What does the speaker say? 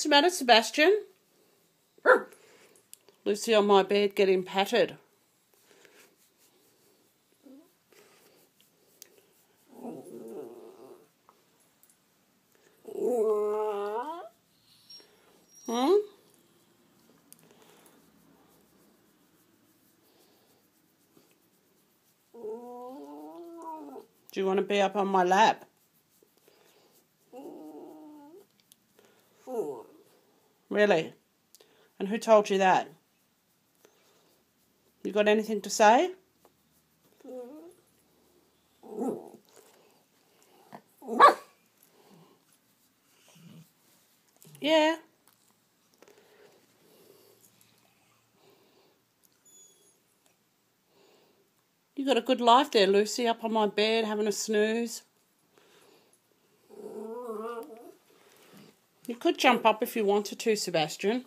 What's the matter, Sebastian? Lucy on my bed getting patted. Hmm? Do you want to be up on my lap? Really? And who told you that? You got anything to say? Yeah. You got a good life there, Lucy, up on my bed having a snooze. You could jump up if you wanted to, Sebastian.